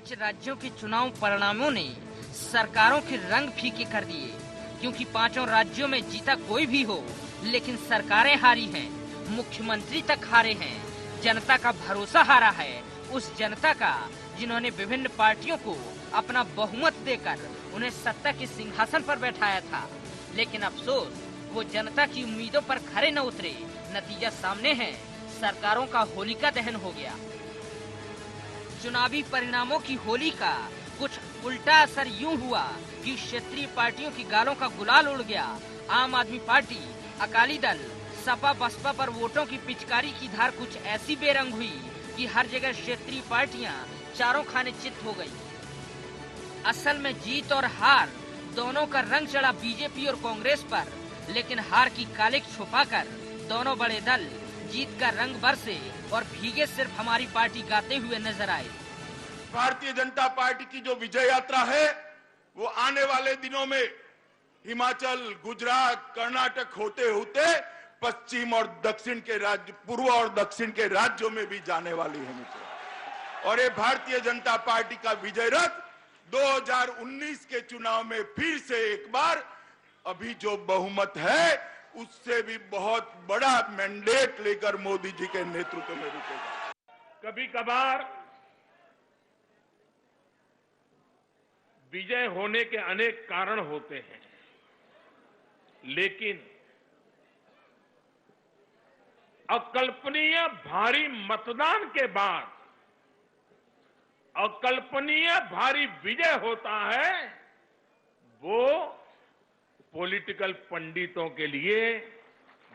5 राज्यों के चुनाव परिणामों ने सरकारों के रंग फीके कर दिए, क्योंकि पांचों राज्यों में जीता कोई भी हो, लेकिन सरकारें हारी हैं, मुख्यमंत्री तक हारे हैं, जनता का भरोसा हारा है, उस जनता का जिन्होंने विभिन्न पार्टियों को अपना बहुमत देकर उन्हें सत्ता के सिंहासन पर बैठाया था। लेकिन अफसोस, वो जनता की उम्मीदों पर खरे न उतरे। नतीजा सामने है, सरकारों का होलिका दहन हो गया। चुनावी परिणामों की होली का कुछ उल्टा असर यूं हुआ कि क्षेत्रीय पार्टियों की गालों का गुलाल उड़ गया। आम आदमी पार्टी, अकाली दल, सपा बसपा पर वोटों की पिचकारी की धार कुछ ऐसी बेरंग हुई कि हर जगह क्षेत्रीय पार्टियां चारों खाने चित हो गई। असल में जीत और हार दोनों का रंग चढ़ा बीजेपी और कांग्रेस पर, लेकिन हार की कालिक छुपाकर दोनों बड़े दल जीत का रंग बरसे और भीगे सिर्फ हमारी पार्टी गाते हुए नजर आए। भारतीय जनता पार्टी की जो विजय यात्रा है, वो आने वाले दिनों में हिमाचल, गुजरात, कर्नाटक होते होते पश्चिम और दक्षिण के राज्य, पूर्व और दक्षिण के राज्यों में भी जाने वाली है मित्रों। और ये भारतीय जनता पार्टी का विजय रथ 2019 के चुनाव में फिर से एक बार अभी जो बहुमत है उससे भी बहुत बड़ा मैंडेट लेकर मोदी जी के नेतृत्व में रुकेगा। कभी कभार विजय होने के अनेक कारण होते हैं, लेकिन अकल्पनीय भारी मतदान के बाद अकल्पनीय भारी विजय होता है, वो पॉलिटिकल पंडितों के लिए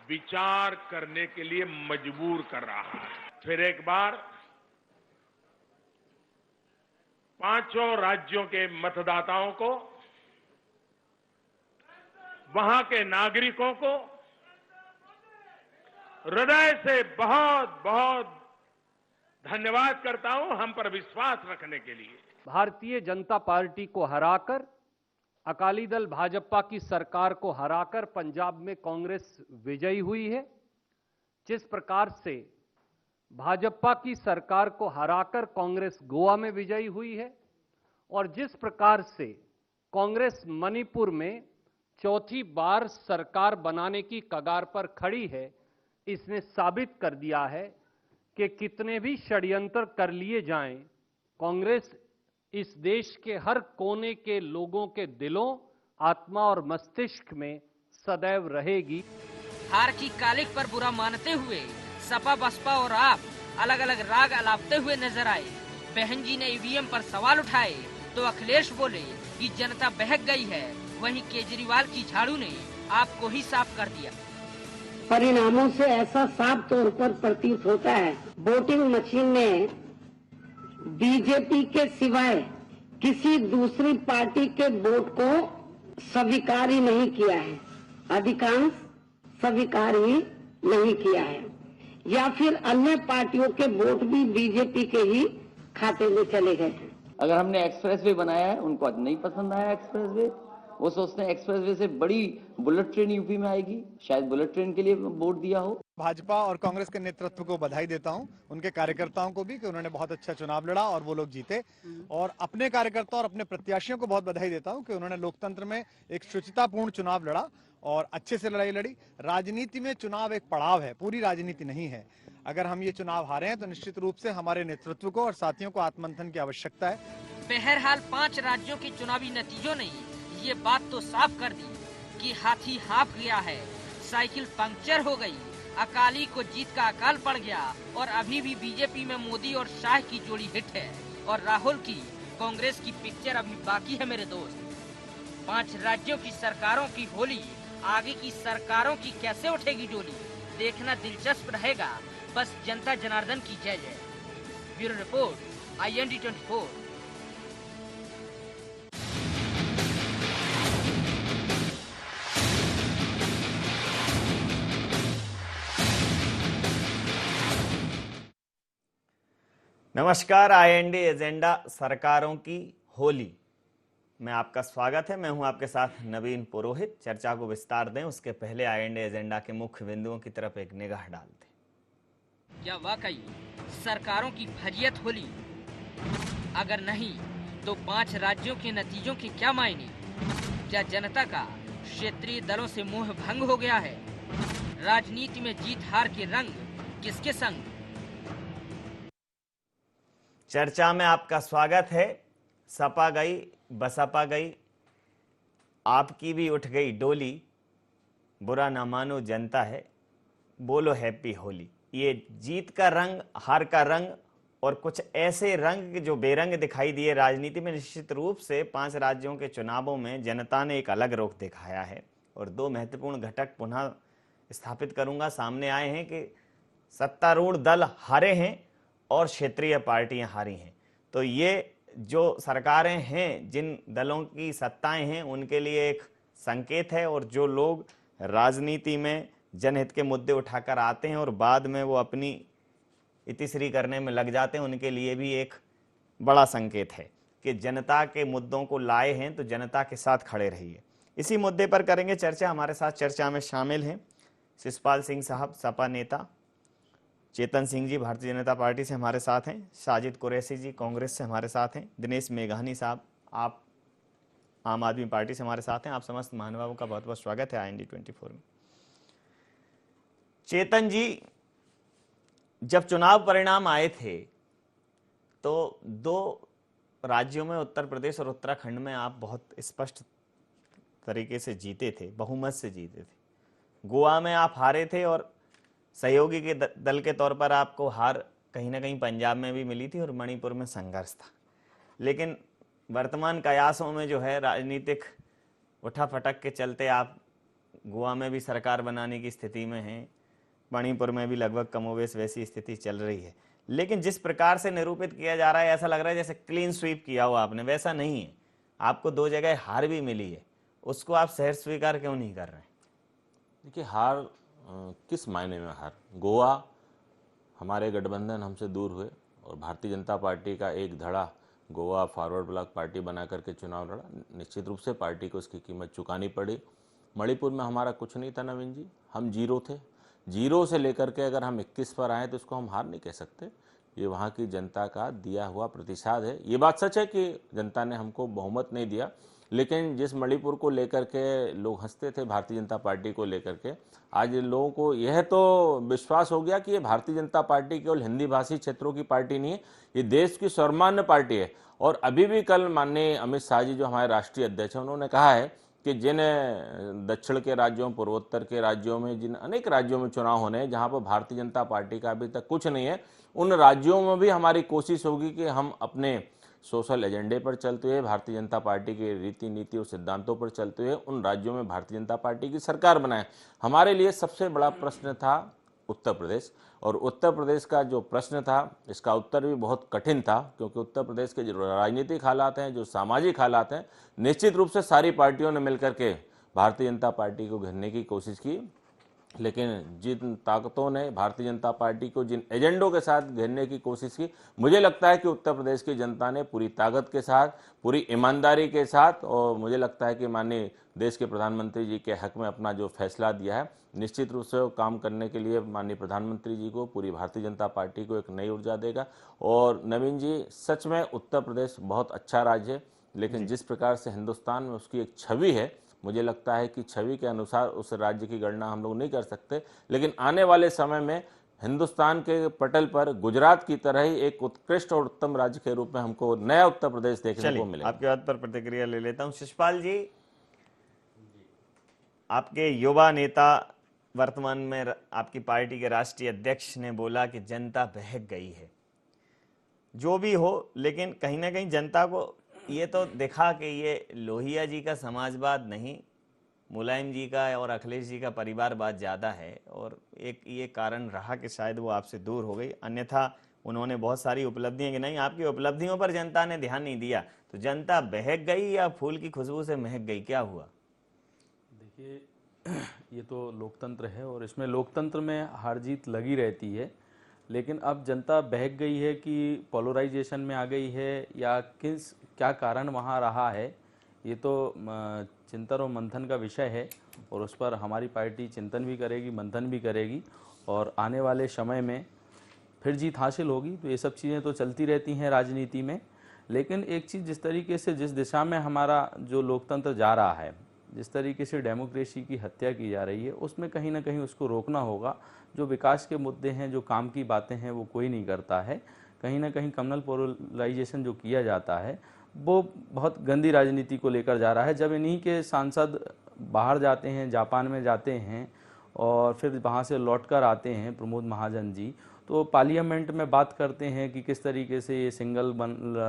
विचार करने के लिए मजबूर कर रहा है। फिर एक बार पांचों राज्यों के मतदाताओं को, वहां के नागरिकों को हृदय से बहुत बहुत धन्यवाद करता हूं, हम पर विश्वास रखने के लिए। भारतीय जनता पार्टी को हराकर, अकाली दल भाजपा की सरकार को हराकर पंजाब में कांग्रेस विजयी हुई है। जिस प्रकार से भाजपा की सरकार को हराकर कांग्रेस गोवा में विजयी हुई है, और जिस प्रकार से कांग्रेस मणिपुर में चौथी बार सरकार बनाने की कगार पर खड़ी है, इसने साबित कर दिया है कि कितने भी षड्यंत्र कर लिए जाएं, कांग्रेस इस देश के हर कोने के लोगों के दिलों, आत्मा और मस्तिष्क में सदैव रहेगी। हार की कालिक पर बुरा मानते हुए सपा बसपा और आप अलग अलग राग अलापते हुए नजर आए। बहन जी ने ईवीएम पर सवाल उठाए तो अखिलेश बोले कि जनता बहक गई है, वहीं केजरीवाल की झाड़ू ने आपको ही साफ कर दिया। परिणामों से ऐसा साफ तौर पर प्रतीत होता है, वोटिंग मशीन ने बीजेपी के सिवाय किसी दूसरी पार्टी के वोट को स्वीकार ही नहीं किया है, अधिकांश स्वीकार ही नहीं किया है, या फिर अन्य पार्टियों के वोट भी बीजेपी के ही खाते में चले गए हैं। अगर हमने एक्सप्रेसवे बनाया है, उनको आज नहीं पसंद आया एक्सप्रेसवे, वो सोचते हैं एक्सप्रेसवे से बड़ी बुलेट ट्रेन यूपी में आएगी, शायद बुलेट ट्रेन के लिए वोट दिया हो। भाजपा और कांग्रेस के नेतृत्व को बधाई देता हूं, उनके कार्यकर्ताओं को भी, कि उन्होंने बहुत अच्छा चुनाव लड़ा और वो लोग जीते, और अपने कार्यकर्ता और अपने प्रत्याशियों को बहुत बधाई देता हूं कि उन्होंने लोकतंत्र में एक शुचितापूर्ण चुनाव लड़ा और अच्छे से लड़ाई लड़ी। राजनीति में चुनाव एक पड़ाव है, पूरी राजनीति नहीं है। अगर हम ये चुनाव हारे हैं तो निश्चित रूप से हमारे नेतृत्व को और साथियों को आत्ममंथन की आवश्यकता है। बहरहाल 5 राज्यों के चुनावी नतीजों ने ये बात तो साफ कर दी कि हाथी हाँफ गया है, साइकिल पंक्चर हो गई, अकाली को जीत का अकाल पड़ गया, और अभी भी बीजेपी में मोदी और शाह की जोड़ी हिट है, और राहुल की कांग्रेस की पिक्चर अभी बाकी है मेरे दोस्त। 5 राज्यों की सरकारों की होली, आगे की सरकारों की कैसे उठेगी डोली, देखना दिलचस्प रहेगा। बस जनता जनार्दन की जय जय। Bureau report, IND 24। नमस्कार, IND एजेंडा सरकारों की होली में आपका स्वागत है। मैं हूं आपके साथ नवीन पुरोहित। चर्चा को विस्तार दें उसके पहले IND एजेंडा के मुख्य बिंदुओं की तरफ एक निगाह डाल दें। क्या वाकई सरकारों की फजियत होली? अगर नहीं तो 5 राज्यों के नतीजों के क्या मायने? क्या जनता का क्षेत्रीय दलों से मोह भंग हो गया है? राजनीति में जीत हार के रंग किसके संग? चर्चा में आपका स्वागत है। सपा गई, बसपा गई, आपकी भी उठ गई डोली, बुरा ना मानो जनता है, बोलो हैप्पी होली। ये जीत का रंग, हार का रंग और कुछ ऐसे रंग जो बेरंग दिखाई दिए राजनीति में, निश्चित रूप से 5 राज्यों के चुनावों में जनता ने एक अलग रुख दिखाया है। और 2 महत्वपूर्ण घटक पुनः स्थापित करूंगा, सामने आए हैं कि सत्तारूढ़ दल हारे हैं और क्षेत्रीय पार्टियां हारी हैं। तो ये जो सरकारें हैं, जिन दलों की सत्ताएं हैं, उनके लिए एक संकेत है, और जो लोग राजनीति में जनहित के मुद्दे उठाकर आते हैं और बाद में वो अपनी इतिश्री करने में लग जाते हैं, उनके लिए भी एक बड़ा संकेत है कि जनता के मुद्दों को लाए हैं तो जनता के साथ खड़े रहिए। इसी मुद्दे पर करेंगे चर्चा। हमारे साथ चर्चा में शामिल हैं शिषपाल सिंह साहब, सपा नेता, चेतन सिंह जी भारतीय जनता पार्टी से हमारे साथ हैं, साजिद कुरैशी जी कांग्रेस से हमारे साथ हैं, दिनेश मेघानी साहब आप आम आदमी पार्टी से हमारे साथ हैं। आप समस्त महानुभावों का बहुत बहुत स्वागत है IND 24 में। चेतन जी, जब चुनाव परिणाम आए थे तो 2 राज्यों में, उत्तर प्रदेश और उत्तराखंड में आप बहुत स्पष्ट तरीके से जीते थे, बहुमत से जीते थे। गोवा में आप हारे थे और सहयोगी के दल के तौर पर आपको हार कहीं ना कहीं पंजाब में भी मिली थी और मणिपुर में संघर्ष था। लेकिन वर्तमान कयासों में जो है राजनीतिक उठाफटक के चलते आप गोवा में भी सरकार बनाने की स्थिति में हैं, मणिपुर में भी लगभग कमोवेश वैसी स्थिति चल रही है। लेकिन जिस प्रकार से निरूपित किया जा रहा है, ऐसा लग रहा है जैसे क्लीन स्वीप किया हो आपने, वैसा नहीं है। आपको 2 जगह हार भी मिली है, उसको आप सहर्ष स्वीकार क्यों नहीं कर रहे हैं? देखिए, हार किस मायने में हार? गोवा हमारे गठबंधन हमसे दूर हुए और भारतीय जनता पार्टी का एक धड़ा गोवा फॉरवर्ड ब्लॉक पार्टी बना करके चुनाव लड़ा। निश्चित रूप से पार्टी को उसकी कीमत चुकानी पड़ी। मणिपुर में हमारा कुछ नहीं था नवीन जी, हम 0 थे। 0 से लेकर के अगर हम 21 पर आए तो उसको हम हार नहीं कह सकते। ये वहाँ की जनता का दिया हुआ प्रतिसाद है। ये बात सच है कि जनता ने हमको बहुमत नहीं दिया, लेकिन जिस मणिपुर को लेकर के लोग हंसते थे भारतीय जनता पार्टी को लेकर के, आज लोगों को यह तो विश्वास हो गया कि ये भारतीय जनता पार्टी केवल हिंदी भाषी क्षेत्रों की पार्टी नहीं है, ये देश की सर्वमान्य पार्टी है। और अभी भी कल माननीय अमित शाह जी जो हमारे राष्ट्रीय अध्यक्ष हैं, उन्होंने कहा है कि जिन दक्षिण के राज्यों, पूर्वोत्तर के राज्यों में, जिन अनेक राज्यों में चुनाव होने हैं जहां पर भारतीय जनता पार्टी का अभी तक कुछ नहीं है, उन राज्यों में भी हमारी कोशिश होगी कि हम अपने सोशल एजेंडे पर चलते हुए, भारतीय जनता पार्टी के रीति नीति और सिद्धांतों पर चलते हुए उन राज्यों में भारतीय जनता पार्टी की सरकार बनाए। हमारे लिए सबसे बड़ा प्रश्न था उत्तर प्रदेश, और उत्तर प्रदेश का जो प्रश्न था इसका उत्तर भी बहुत कठिन था, क्योंकि उत्तर प्रदेश के जो राजनीतिक हालात हैं, जो सामाजिक हालात हैं, निश्चित रूप से सारी पार्टियों ने मिलकर के भारतीय जनता पार्टी को घेरने की कोशिश की। लेकिन जिन ताकतों ने भारतीय जनता पार्टी को जिन एजेंडों के साथ घेरने की कोशिश की, मुझे लगता है कि उत्तर प्रदेश की जनता ने पूरी ताकत के साथ, पूरी ईमानदारी के साथ, और मुझे लगता है कि माननीय देश के प्रधानमंत्री जी के हक में अपना जो फैसला दिया है, निश्चित रूप से काम करने के लिए माननीय प्रधानमंत्री जी को, पूरी भारतीय जनता पार्टी को एक नई ऊर्जा देगा। और नवीन जी, सच में उत्तर प्रदेश बहुत अच्छा राज्य है, लेकिन जिस प्रकार से हिंदुस्तान में उसकी एक छवि है, मुझे लगता है कि छवि के अनुसार उस राज्य की गणना हम लोग नहीं कर सकते। लेकिन आने वाले समय में हिंदुस्तान के पटल पर गुजरात की तरह ही एक उत्कृष्ट और उत्तम राज्य के रूप में हमको नया उत्तर प्रदेश देखने को मिलेगा। आपके बात पर प्रतिक्रिया ले लेता हूं। शिषपाल जी, आपके युवा नेता, वर्तमान में आपकी पार्टी के राष्ट्रीय अध्यक्ष ने बोला कि जनता बहक गई है। जो भी हो, लेकिन कहीं ना कहीं जनता को ये तो दिखा कि ये लोहिया जी का समाजवाद नहीं, मुलायम जी का और अखिलेश जी का परिवारवाद ज़्यादा है, और एक ये कारण रहा कि शायद वो आपसे दूर हो गई। अन्यथा उन्होंने बहुत सारी उपलब्धियां गिनाई, आपकी उपलब्धियों पर जनता ने ध्यान नहीं दिया। तो जनता बहक गई या फूल की खुशबू से महक गई, क्या हुआ? देखिए, ये तो लोकतंत्र है और इसमें लोकतंत्र में हार जीत लगी रहती है, लेकिन अब जनता बहक गई है कि पोलराइजेशन में आ गई है या क्या कारण वहाँ रहा है, ये तो चिंतन और मंथन का विषय है, और उस पर हमारी पार्टी चिंतन भी करेगी, मंथन भी करेगी, और आने वाले समय में फिर जीत हासिल होगी। तो ये सब चीज़ें तो चलती रहती हैं राजनीति में, लेकिन एक चीज़, जिस तरीके से जिस दिशा में हमारा जो लोकतंत्र जा रहा है, जिस तरीके से डेमोक्रेसी की हत्या की जा रही है, उसमें कहीं ना कहीं उसको रोकना होगा। जो विकास के मुद्दे हैं, जो काम की बातें हैं, वो कोई नहीं करता है। कहीं ना कहीं कम्युनल पोलराइजेशन जो किया जाता है वो बहुत गंदी राजनीति को लेकर जा रहा है। जब इन्हीं के सांसद बाहर जाते हैं, जापान में जाते हैं और फिर वहाँ से लौटकर आते हैं प्रमोद महाजन जी, तो पार्लियामेंट में बात करते हैं कि किस तरीके से ये सिंगल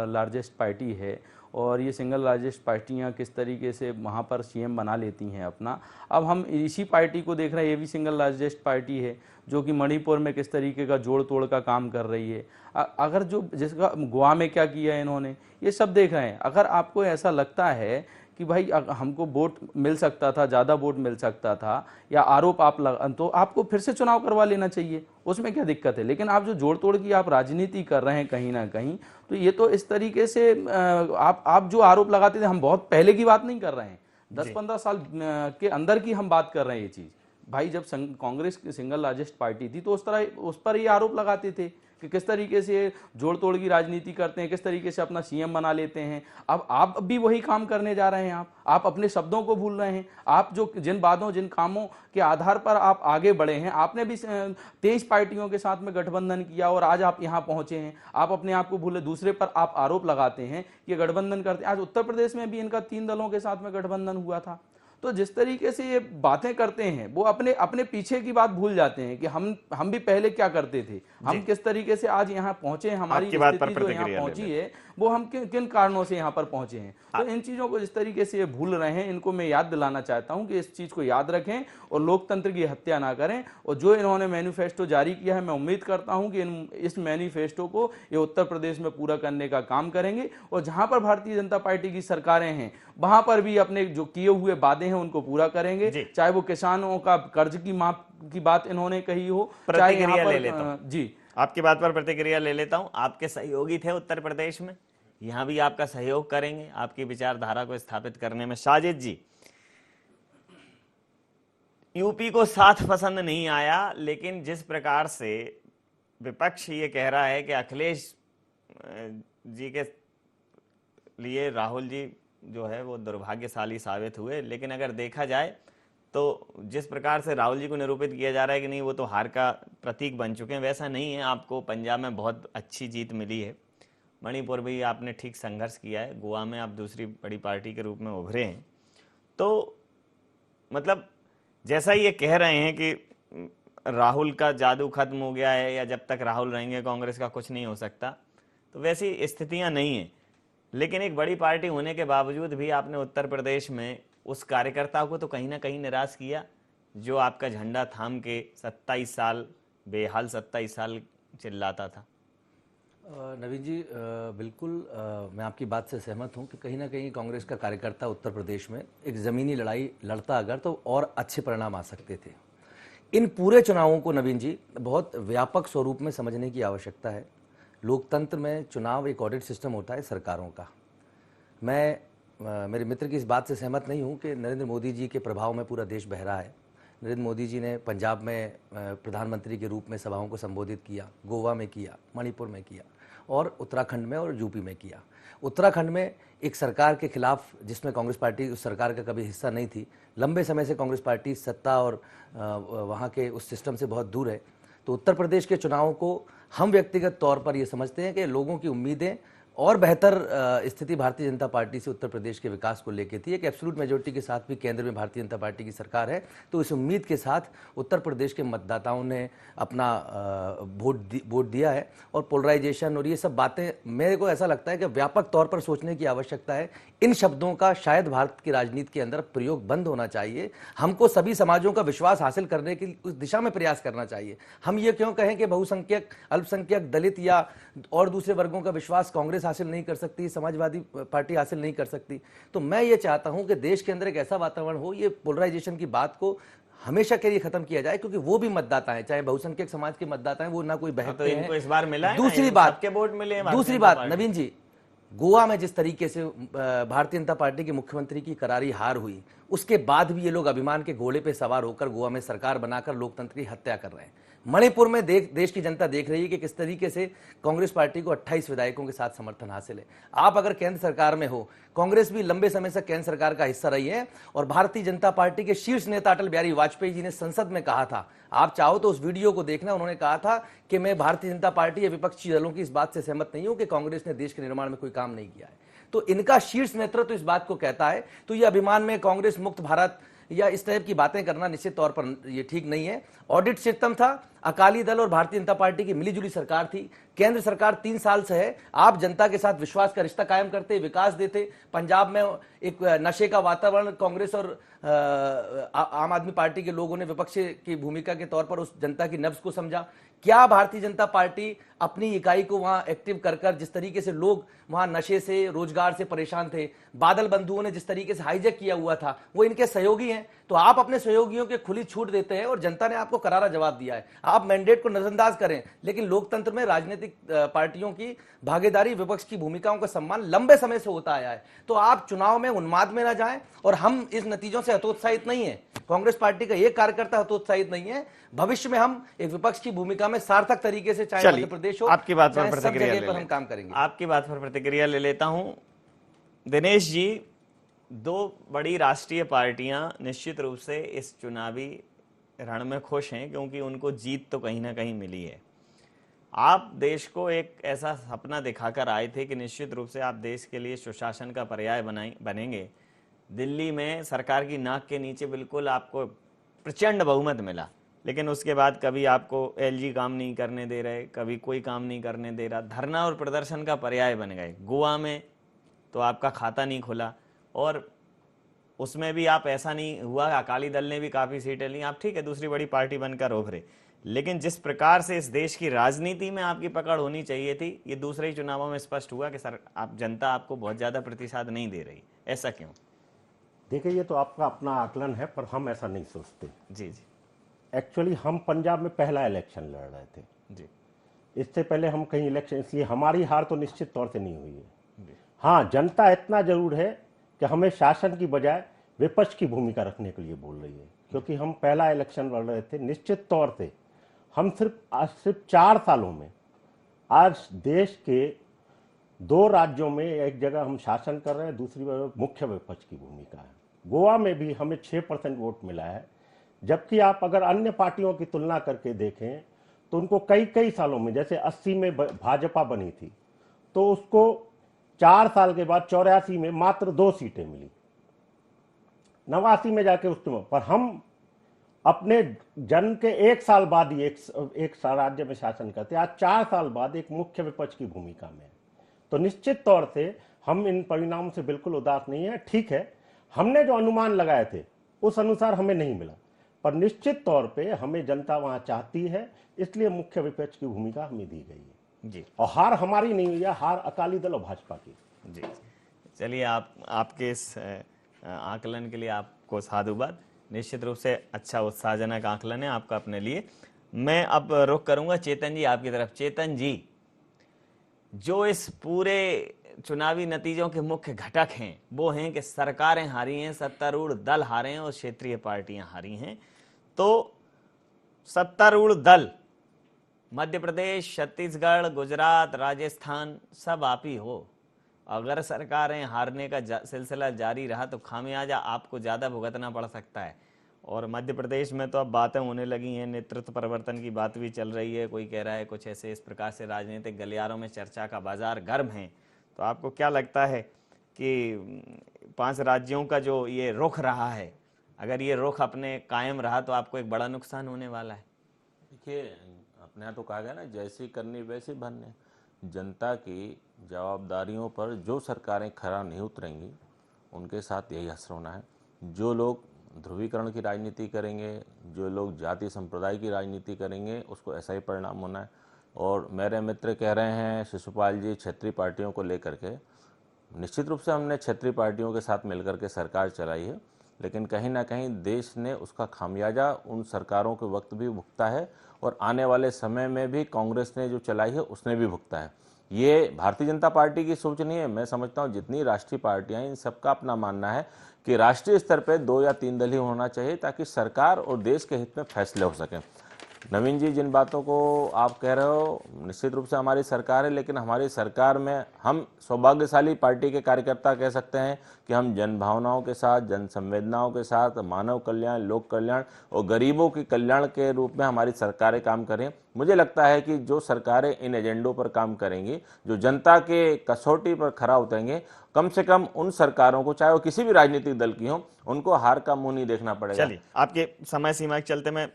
लार्जेस्ट पार्टी है और ये सिंगल लार्जेस्ट पार्टियाँ किस तरीके से वहाँ पर सीएम बना लेती हैं अपना। अब हम इसी पार्टी को देख रहे हैं, ये भी सिंगल लार्जेस्ट पार्टी है जो कि मणिपुर में किस तरीके का जोड़ तोड़ का काम कर रही है। अगर जो जिसका गोवा में क्या किया है इन्होंने, ये सब देख रहे हैं। अगर आपको ऐसा लगता है कि भाई हमको वोट मिल सकता था, ज़्यादा वोट मिल सकता था, या आरोप तो आपको फिर से चुनाव करवा लेना चाहिए, उसमें क्या दिक्कत है। लेकिन आप जो जोड़ तोड़ की आप राजनीति कर रहे हैं कहीं ना कहीं, तो ये तो इस तरीके से आप जो आरोप लगाते थे, हम बहुत पहले की बात नहीं कर रहे हैं, 10-15 साल के अंदर की हम बात कर रहे हैं। ये चीज़ भाई, जब कांग्रेस सिंगल लार्जेस्ट पार्टी थी तो उस पर ये आरोप लगाते थे कि किस तरीके से जोड़ तोड़ की राजनीति करते हैं, किस तरीके से अपना सीएम बना लेते हैं। अब आप भी वही काम करने जा रहे हैं। आप अपने शब्दों को भूल रहे हैं। आप जो जिन बातों, जिन कामों के आधार पर आप आगे बढ़े हैं, आपने भी 23 पार्टियों के साथ में गठबंधन किया और आज आप यहाँ पहुंचे हैं। आप अपने आप को भूले, दूसरे पर आप आरोप लगाते हैं कि गठबंधन करते हैं। आज उत्तर प्रदेश में भी इनका 3 दलों के साथ में गठबंधन हुआ था। तो जिस तरीके से ये बातें करते हैं, वो अपने पीछे की बात भूल जाते हैं कि हम भी पहले क्या करते थे, हम किस तरीके से आज यहाँ पहुंचे, हमारी स्थिति जो यहाँ पहुंची है वो हम किन कारणों से यहाँ पर पहुंचे हैं। तो इन चीजों को जिस तरीके से ये भूल रहे हैं, इनको मैं याद दिलाना चाहता हूं कि इस चीज को याद रखें और लोकतंत्र की हत्या ना करें। और जो इन्होंने मैनिफेस्टो जारी किया है, मैं उम्मीद करता हूं कि इस मैनिफेस्टो को ये उत्तर प्रदेश में पूरा करने का काम करेंगे और जहां पर भारतीय जनता पार्टी की सरकारें हैं वहां पर भी अपने जो किए हुए वादे हैं उनको पूरा करेंगे। चाहे वो किसानों का कर्ज की माफ की बात इन्होंने कही हो, प्रतिक्रिया ले लेता हूं। जी, आपकी बात पर प्रतिक्रिया ले लेता हूं। आपके सहयोगी थे उत्तर प्रदेश में, यहां भी आपका सहयोग करेंगे आपकी विचारधारा को स्थापित करने में। साजिद जी, यूपी को साथ पसंद नहीं आया, लेकिन जिस प्रकार से विपक्ष ये कह रहा है कि अखिलेश जी के लिए राहुल जी जो है वो दुर्भाग्यशाली साबित हुए, लेकिन अगर देखा जाए तो जिस प्रकार से राहुल जी को निरूपित किया जा रहा है कि नहीं वो तो हार का प्रतीक बन चुके हैं, वैसा नहीं है। आपको पंजाब में बहुत अच्छी जीत मिली है, मणिपुर भी आपने ठीक संघर्ष किया है, गोवा में आप दूसरी बड़ी पार्टी के रूप में उभरे हैं। तो मतलब जैसा ये कह रहे हैं कि राहुल का जादू खत्म हो गया है या जब तक राहुल रहेंगे कांग्रेस का कुछ नहीं हो सकता, तो वैसी स्थितियां नहीं है। लेकिन एक बड़ी पार्टी होने के बावजूद भी आपने उत्तर प्रदेश में उस कार्यकर्ता को तो कहीं ना कहीं निराश किया जो आपका झंडा थाम के 27 साल बेहाल 27 साल चिल्लाता था। नवीन जी, बिल्कुल मैं आपकी बात से सहमत हूं कि कहीं ना कहीं कांग्रेस का कार्यकर्ता उत्तर प्रदेश में एक ज़मीनी लड़ाई लड़ता अगर तो और अच्छे परिणाम आ सकते थे। इन पूरे चुनावों को नवीन जी बहुत व्यापक स्वरूप में समझने की आवश्यकता है। लोकतंत्र में चुनाव एक ऑडिट सिस्टम होता है सरकारों का। मैं मेरे मित्र की इस बात से सहमत नहीं हूं कि नरेंद्र मोदी जी के प्रभाव में पूरा देश बह रहा है। नरेंद्र मोदी जी ने पंजाब में प्रधानमंत्री के रूप में सभाओं को संबोधित किया, गोवा में किया, मणिपुर में किया और उत्तराखंड में और यूपी में किया। उत्तराखंड में एक सरकार के खिलाफ, जिसमें कांग्रेस पार्टी उस सरकार का कभी हिस्सा नहीं थी, लंबे समय से कांग्रेस पार्टी सत्ता और वहाँ के उस सिस्टम से बहुत दूर है। तो उत्तर प्रदेश के चुनावों को हम व्यक्तिगत तौर पर ये समझते हैं कि लोगों की उम्मीदें और बेहतर स्थिति भारतीय जनता पार्टी से उत्तर प्रदेश के विकास को लेकर थी। एक एब्सोल्यूट मेजोरिटी के साथ भी केंद्र में भारतीय जनता पार्टी की सरकार है, तो इस उम्मीद के साथ उत्तर प्रदेश के मतदाताओं ने अपना वोट दिया है। और पोलराइजेशन और ये सब बातें, मेरे को ऐसा लगता है कि व्यापक तौर पर सोचने की आवश्यकता है। इन शब्दों का शायद भारत की राजनीति के अंदर प्रयोग बंद होना चाहिए। हमको सभी समाजों का विश्वास हासिल करने की उस दिशा में प्रयास करना चाहिए। हम ये क्यों कहें कि बहुसंख्यक, अल्पसंख्यक, दलित या और दूसरे वर्गों का विश्वास कांग्रेस हासिल नहीं कर सकती, समाजवादी पार्टी हासिल नहीं कर सकती। तो मैं ये चाहता हूं कि देश के अंदर एक ऐसा वातावरण हो, ये पोलराइजेशन की बात को हमेशा के लिए खत्म किया जाए, क्योंकि वो भी मतदाता है, चाहे बहुसंख्यक समाज के मतदाता हैं, वो ना कोई बहकते हैं। इस बार मिला है, दूसरी बात नवीन जी, गोवा में जिस तरीके से भारतीय जनता पार्टी के मुख्यमंत्री की करारी हार हुई, उसके बाद भी ये लोग अभिमान के घोड़े पे सवार होकर गोवा में सरकार बनाकर लोकतंत्र की हत्या कर रहे हैं। मणिपुर में देश की जनता देख रही है कि किस तरीके से कांग्रेस पार्टी को 28 विधायकों के साथ समर्थन हासिल है। आप अगर केंद्र सरकार में हो, कांग्रेस भी लंबे समय से केंद्र सरकार का हिस्सा रही है, और भारतीय जनता पार्टी के शीर्ष नेता अटल बिहारी वाजपेयी जी ने संसद में कहा था, आप चाहो तो उस वीडियो को देखना, उन्होंने कहा था कि मैं भारतीय जनता पार्टी या विपक्षी दलों की इस बात से सहमत नहीं हूं कि कांग्रेस ने देश के निर्माण में कोई काम नहीं किया है। तो इनका शीर्ष नेतृत्व इस बात को कहता है, तो ये अभिमान में कांग्रेस मुक्त भारत या इस टाइप की बातें करना निश्चित तौर पर ये ठीक नहीं है। ऑडिट सिस्टम था, अकाली दल और भारतीय जनता पार्टी की मिलीजुली सरकार थी, केंद्र सरकार 3 साल से है, आप जनता के साथ विश्वास का रिश्ता कायम करते, विकास देते। पंजाब में एक नशे का वातावरण कांग्रेस और आम आदमी पार्टी के लोगों ने विपक्ष की भूमिका के तौर पर उस जनता की नब्ज को समझा। क्या भारतीय जनता पार्टी अपनी इकाई को वहां एक्टिव कर जिस तरीके से लोग वहां नशे से, रोजगार से परेशान थे, बादल बंधुओं ने जिस तरीके से हाईजैक किया हुआ था, वो इनके सहयोगी हैं। तो आप अपने सहयोगियों के खुली छूट देते हैं और जनता ने आपको करारा जवाब दिया है। आप मैंडेट को नजरअंदाज करें, लेकिन लोकतंत्र में राजनीतिक पार्टियों की भागीदारी, विपक्ष की भूमिकाओं का सम्मान लंबे समय से होता आया है। तो आप चुनाव में उन्माद में ना जाएं, और हम इस नतीजों से हतोत्साहित नहीं है, कांग्रेस पार्टी का एक कार्यकर्ता हतोत्साहित नहीं है। भविष्य में हम एक विपक्ष की भूमिका में सार्थक तरीके से, चाहे मध्य प्रदेश हो, आपकी बात पर चाहे सब प्रतिक्रिया जगह ले पर हम काम करेंगे। आपकी बात पर प्रतिक्रिया ले लेता हूं। दिनेश जी, 2 बड़ी राष्ट्रीय पार्टियां निश्चित रूप से इस चुनावी रण में खुश हैं, क्योंकि उनको जीत तो कहीं ना कहीं मिली है। आप देश को एक ऐसा सपना दिखाकर आए थे कि निश्चित रूप से आप देश के लिए सुशासन का पर्याय बनेंगे। दिल्ली में सरकार की नाक के नीचे बिल्कुल आपको प्रचंड बहुमत मिला, लेकिन उसके बाद कभी आपको एलजी काम नहीं करने दे रहे, कभी कोई काम नहीं करने दे रहा, धरना और प्रदर्शन का पर्याय बन गए। गोवा में तो आपका खाता नहीं खुला, और उसमें भी आप, ऐसा नहीं हुआ, अकाली दल ने भी काफ़ी सीटें ली, आप ठीक है दूसरी बड़ी पार्टी बनकर उभरे, लेकिन जिस प्रकार से इस देश की राजनीति में आपकी पकड़ होनी चाहिए थी, ये दूसरे ही चुनावों में स्पष्ट हुआ कि जनता आपको बहुत ज़्यादा प्रतिसाद नहीं दे रही। ऐसा क्यों? देखिए, ये तो आपका अपना आकलन है, पर हम ऐसा नहीं सोचते। जी जी। एक्चुअली हम पंजाब में पहला इलेक्शन लड़ रहे थे जी। इससे पहले हम कहीं इलेक्शन, इसलिए हमारी हार तो निश्चित तौर से नहीं हुई है। हाँ, जनता इतना जरूर है कि हमें शासन की बजाय विपक्ष की भूमिका रखने के लिए बोल रही है, क्योंकि हम पहला इलेक्शन लड़ रहे थे। निश्चित तौर से हम सिर्फ 4 सालों में आज देश के 2 राज्यों में एक जगह हम शासन कर रहे हैं, दूसरी जगह मुख्य विपक्ष की भूमिका है। गोवा में भी हमें 6% वोट मिला है, जबकि आप अगर अन्य पार्टियों की तुलना करके देखें तो उनको कई सालों में, जैसे 80 में भाजपा बनी थी, तो उसको 4 साल के बाद 84 में मात्र 2 सीटें मिली, 89 में जाके उसमें। पर हम अपने जन्म के 1 साल बाद ही एक राज्य में शासन करते, आज 4 साल बाद एक मुख्य विपक्ष की भूमिका में। तो निश्चित तौर से हम इन परिणामों से बिल्कुल उदास नहीं है। ठीक है, हमने जो अनुमान लगाए थे उस अनुसार हमें नहीं मिला, पर निश्चित तौर पे हमें जनता वहां चाहती है, इसलिए मुख्य विपक्ष की भूमिका हमें दी गई है जी। और हार हमारी नहीं हुई है, हार अकाली दल और भाजपा की। जी, चलिए, आपके इस आकलन के लिए आपको साधुवाद। निश्चित रूप से अच्छा उत्साहजनक आकलन है आपका अपने लिए। मैं अब रुख करूंगा चेतन जी आपकी तरफ। चेतन जी, जो इस पूरे चुनावी नतीजों के मुख्य घटक हैं वो हैं कि सरकारें हारी हैं, सत्तारूढ़ दल हारे हैं और क्षेत्रीय पार्टियां हारी हैं। तो सत्तारूढ़ दल मध्य प्रदेश, छत्तीसगढ़, गुजरात, राजस्थान सब आप ही हो। अगर सरकारें हारने का सिलसिला जारी रहा तो खामियाजा आपको ज़्यादा भुगतना पड़ सकता है। और मध्य प्रदेश में तो अब बातें होने लगी हैं, नेतृत्व परिवर्तन की बात भी चल रही है, कोई कह रहा है कुछ ऐसे। इस प्रकार से राजनीतिक गलियारों में चर्चा का बाजार गर्म है। तो आपको क्या लगता है कि 5 राज्यों का जो ये रुख रहा है, अगर ये रुख अपने कायम रहा तो आपको एक बड़ा नुकसान होने वाला है? देखिए, अपने यहाँ तो कहा गया ना, जैसी करनी वैसी भरने। जनता की जवाबदारियों पर जो सरकारें खरा नहीं उतरेंगी उनके साथ यही असर होना है। जो लोग ध्रुवीकरण की राजनीति करेंगे, जो लोग जाति संप्रदाय की राजनीति करेंगे, उसको ऐसा ही परिणाम होना है। और मेरे मित्र कह रहे हैं शिशुपाल जी क्षेत्रीय पार्टियों को लेकर के, निश्चित रूप से हमने क्षेत्रीय पार्टियों के साथ मिलकर के सरकार चलाई है, लेकिन कहीं ना कहीं देश ने उसका खामियाजा उन सरकारों के वक्त भी भुगता है और आने वाले समय में भी कांग्रेस ने जो चलाई है उसने भी भुगता है। ये भारतीय जनता पार्टी की सोच नहीं है। मैं समझता हूँ जितनी राष्ट्रीय पार्टियां हैं इन सबका अपना मानना है कि राष्ट्रीय स्तर पर 2 या 3 दल ही होना चाहिए ताकि सरकार और देश के हित में फैसले हो सकें। नवीन जी, जिन बातों को आप कह रहे हो निश्चित रूप से हमारी सरकार है, लेकिन हमारी सरकार में हम सौभाग्यशाली पार्टी के कार्यकर्ता कह सकते हैं कि हम जन भावनाओं के साथ, जन संवेदनाओं के साथ मानव कल्याण, लोक कल्याण और गरीबों के कल्याण के रूप में हमारी सरकारें काम करें। मुझे लगता है कि जो सरकारें इन एजेंडों पर काम करेंगी, जो जनता के कसौटी पर खरा उतरेंगे, कम से कम उन सरकारों को, चाहे वो किसी भी राजनीतिक दल की हो, उनको हार का मुंह नहीं देखना पड़ेगा। चलिए, आपके समय सीमा के चलते मैं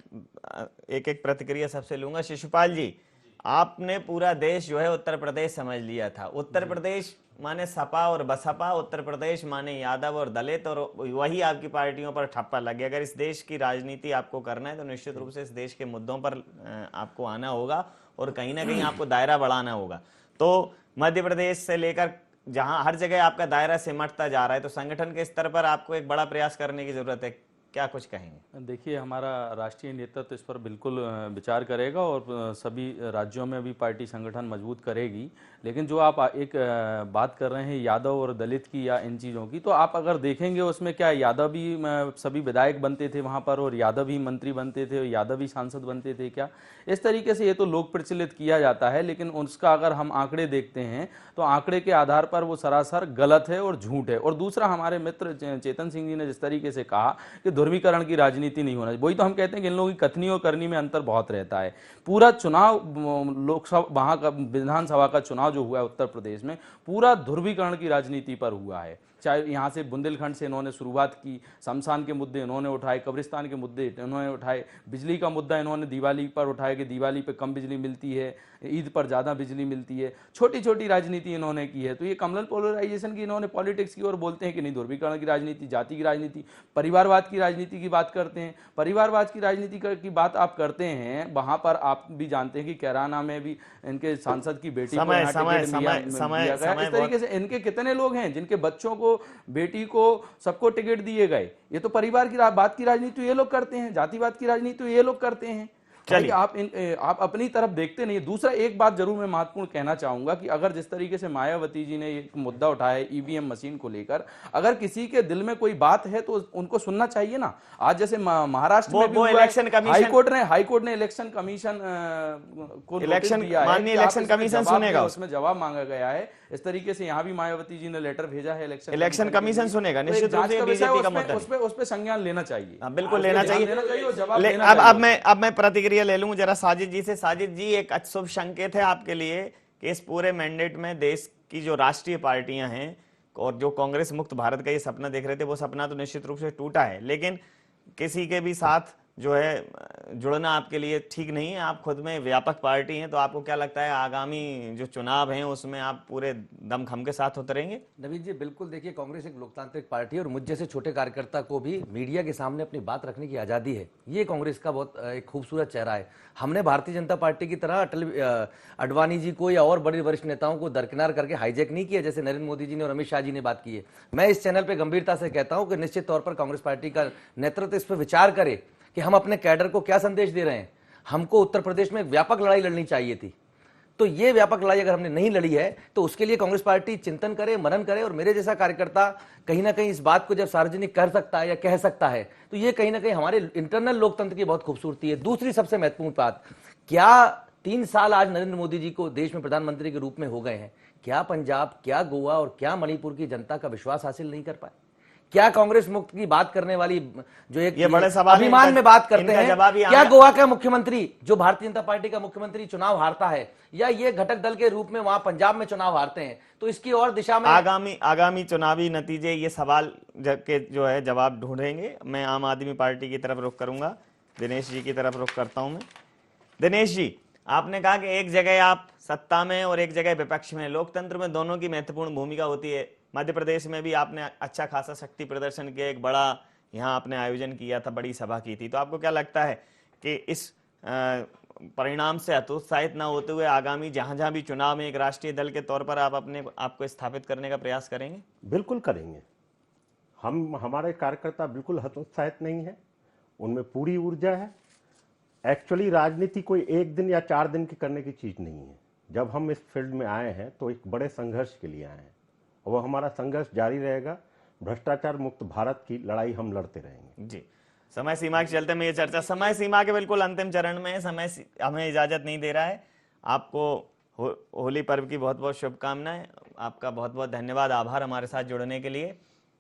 एक एक प्रतिक्रिया सबसे लूंगा। शिशुपाल जी, आपने पूरा देश जो है उत्तर प्रदेश समझ लिया था। उत्तर प्रदेश माने सपा और बसपा, उत्तर प्रदेश माने यादव और दलित, और वही आपकी पार्टियों पर ठप्पा लग गया। अगर इस देश की राजनीति आपको करना है तो निश्चित रूप से इस देश के मुद्दों पर आपको आना होगा और कहीं ना कहीं आपको दायरा बढ़ाना होगा। तो मध्य प्रदेश से लेकर जहां हर जगह आपका दायरा सिमटता जा रहा है, तो संगठन के स्तर पर आपको एक बड़ा प्रयास करने की जरूरत है। क्या कुछ कहेंगे? देखिए, हमारा राष्ट्रीय नेतृत्व इस पर बिल्कुल विचार करेगा और सभी राज्यों में भी पार्टी संगठन मजबूत करेगी। लेकिन जो आप एक बात कर रहे हैं यादव और दलित की या इन चीज़ों की, तो आप अगर देखेंगे उसमें क्या यादव भी सभी विधायक बनते थे वहाँ पर और यादव ही मंत्री बनते थे और यादव ही सांसद बनते थे क्या? इस तरीके से ये तो लोक प्रचलित किया जाता है, लेकिन उसका अगर हम आंकड़े देखते हैं तो आंकड़े के आधार पर वो सरासर गलत है और झूठ है। और दूसरा, हमारे मित्र चेतन सिंह जी ने जिस तरीके से कहा कि ध्रुवीकरण की राजनीति नहीं होना चाहिए, वही तो हम कहते हैं कि इन लोगों की कथनी और करनी में अंतर बहुत रहता है। पूरा चुनाव, लोकसभा वहां का विधानसभा का चुनाव जो हुआ है उत्तर प्रदेश में, पूरा ध्रुवीकरण की राजनीति पर हुआ है। चाहे यहाँ से बुंदेलखंड से इन्होंने शुरुआत की, शमशान के मुद्दे इन्होंने उठाए, कब्रिस्तान के मुद्दे इन्होंने उठाए, बिजली का मुद्दा इन्होंने दिवाली पर उठाया कि दिवाली पे कम बिजली मिलती है, ईद पर ज़्यादा बिजली मिलती है। छोटी छोटी राजनीति इन्होंने की है। तो ये कम्युनल पोलराइजेशन की इन्होंने पॉलिटिक्स की, और बोलते हैं कि नहीं, ध्रुवीकरण की राजनीति, जाति की राजनीति, परिवारवाद की राजनीति की बात करते हैं। परिवारवाद की राजनीति की बात आप करते हैं, वहाँ पर आप भी जानते हैं कि कैराना में भी इनके सांसद की बेटी को इस तरीके से इनके कितने लोग हैं जिनके बच्चों को, बेटी को, सबको टिकट दिए गए। ये तो परिवार की बात की राजनीति ये लोग करते हैं, जातिवाद की राजनीति ये लोग करते हैं। आप अपनी तरफ देखते नहीं। दूसरा, एक बात जरूर मैं महत्वपूर्ण कहना चाहूंगा कि अगर जिस तरीके से मायावती जी ने एक मुद्दा उठाया है ईवीएम मशीन को लेकर, अगर किसी के दिल में कोई बात है तो उनको सुनना चाहिए ना। आज जैसे महाराष्ट्र में भी इलेक्शन कमीशन, हाईकोर्ट ने इलेक्शन कमीशन को नोटिस दिया है, इलेक्शन कमीशन सुनेगा, उसमें जवाब मांगा गया है। इस तरीके से यहाँ भी मायावती जी ने लेटर भेजा है, इलेक्शन कमीशन सुनेगा निश्चित रूप से, बीजेपी का मुद्दा उस पर संज्ञान लेना चाहिए। बिल्कुल लेना चाहिए। अब मैं प्रतिक्रिया ले लूं जरा साजिद जी से। साजिद जी, एक अशुभ संकेत है आपके लिए कि इस पूरे मैंडेट में देश की जो राष्ट्रीय पार्टियां हैं और जो कांग्रेस मुक्त भारत का ये सपना देख रहे थे, वो सपना तो निश्चित रूप से टूटा है। लेकिन किसी के भी साथ जो है जुड़ना आपके लिए ठीक नहीं है। आप खुद में व्यापक पार्टी हैं, तो आपको क्या लगता है आगामी जो चुनाव हैं उसमें आप पूरे दमखम के साथ उतरेंगे? नवीन जी, बिल्कुल। देखिए, कांग्रेस एक लोकतांत्रिक पार्टी है और मुझ जैसे छोटे कार्यकर्ता को भी मीडिया के सामने अपनी बात रखने की आज़ादी है। ये कांग्रेस का बहुत एक खूबसूरत चेहरा है। हमने भारतीय जनता पार्टी की तरह अटल अडवाणी जी को या और बड़े वरिष्ठ नेताओं को दरकिनार करके हाईजैक नहीं किया, जैसे नरेंद्र मोदी जी ने और अमित शाह जी ने बात की है। मैं इस चैनल पर गंभीरता से कहता हूँ कि निश्चित तौर पर कांग्रेस पार्टी का नेतृत्व इस पर विचार करे कि हम अपने कैडर को क्या संदेश दे रहे हैं। हमको उत्तर प्रदेश में व्यापक लड़ाई लड़नी चाहिए थी, तो ये व्यापक लड़ाई अगर हमने नहीं लड़ी है तो उसके लिए कांग्रेस पार्टी चिंतन करे, मनन करे। और मेरे जैसा कार्यकर्ता कहीं ना कहीं इस बात को जब सार्वजनिक कर सकता है या कह सकता है, तो ये कहीं ना कहीं हमारे इंटरनल लोकतंत्र की बहुत खूबसूरती है। दूसरी सबसे महत्वपूर्ण बात, क्या 3 साल आज नरेंद्र मोदी जी को देश में प्रधानमंत्री के रूप में हो गए हैं, क्या पंजाब, क्या गोवा और क्या मणिपुर की जनता का विश्वास हासिल नहीं कर पाए? क्या कांग्रेस मुक्त की बात करने वाली जो एक ये बड़े सवाल अभिमान में बात करते हैं, क्या गोवा का मुख्यमंत्री जो भारतीय जनता पार्टी का मुख्यमंत्री चुनाव हारता है, या ये घटक दल के रूप में वहां पंजाब में चुनाव हारते हैं, तो इसकी और दिशा में आगामी चुनावी नतीजे ये सवाल के जो है जवाब ढूंढेंगे। मैं आम आदमी पार्टी की तरफ रुख करूंगा, दिनेश जी की तरफ रुख करता हूं मैं। दिनेश जी, आपने कहा कि एक जगह आप सत्ता में और एक जगह विपक्ष में, लोकतंत्र में दोनों की महत्वपूर्ण भूमिका होती है। मध्य प्रदेश में भी आपने अच्छा खासा शक्ति प्रदर्शन किया, एक बड़ा यहाँ आपने आयोजन किया था, बड़ी सभा की थी। तो आपको क्या लगता है कि इस परिणाम से हतोत्साहित न होते हुए आगामी जहां जहां भी चुनाव में एक राष्ट्रीय दल के तौर पर आप अपने आपको स्थापित करने का प्रयास करेंगे? बिल्कुल करेंगे। हमारे कार्यकर्ता बिल्कुल हतोत्साहित नहीं है, उनमें पूरी ऊर्जा है। एक्चुअली राजनीति कोई 1 दिन या 4 दिन की करने की चीज नहीं है। जब हम इस फील्ड में आए हैं तो एक बड़े संघर्ष के लिए आए हैं और वो हमारा संघर्ष जारी रहेगा। भ्रष्टाचार मुक्त भारत की लड़ाई हम लड़ते रहेंगे। जी, समय सीमा के चलते में ये चर्चा समय सीमा के बिल्कुल अंतिम चरण में है, समय हमें इजाजत नहीं दे रहा है। आपको होली पर्व की बहुत बहुत शुभकामनाएं, आपका बहुत बहुत धन्यवाद, आभार हमारे साथ जुड़ने के लिए।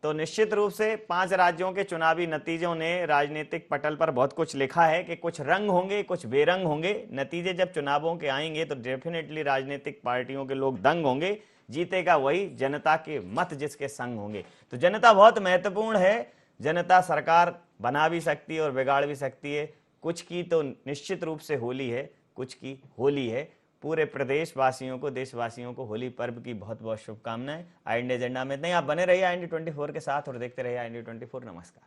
तो निश्चित रूप से 5 राज्यों के चुनावी नतीजों ने राजनीतिक पटल पर बहुत कुछ लिखा है कि कुछ रंग होंगे, कुछ बेरंग होंगे। नतीजे जब चुनावों के आएंगे तो डेफिनेटली राजनीतिक पार्टियों के लोग दंग होंगे, जीतेगा वही, जनता के मत जिसके संग होंगे। तो जनता बहुत महत्वपूर्ण है, जनता सरकार बना भी सकती है और बिगाड़ भी सकती है। कुछ की तो निश्चित रूप से होली है, कुछ की होली है। पूरे प्रदेशवासियों को, देशवासियों को होली पर्व की बहुत बहुत शुभकामनाएं। IND एजेंडा में इतना ही। आप बने रहिए IND 24 के साथ और देखते रहिए IND 24। नमस्कार।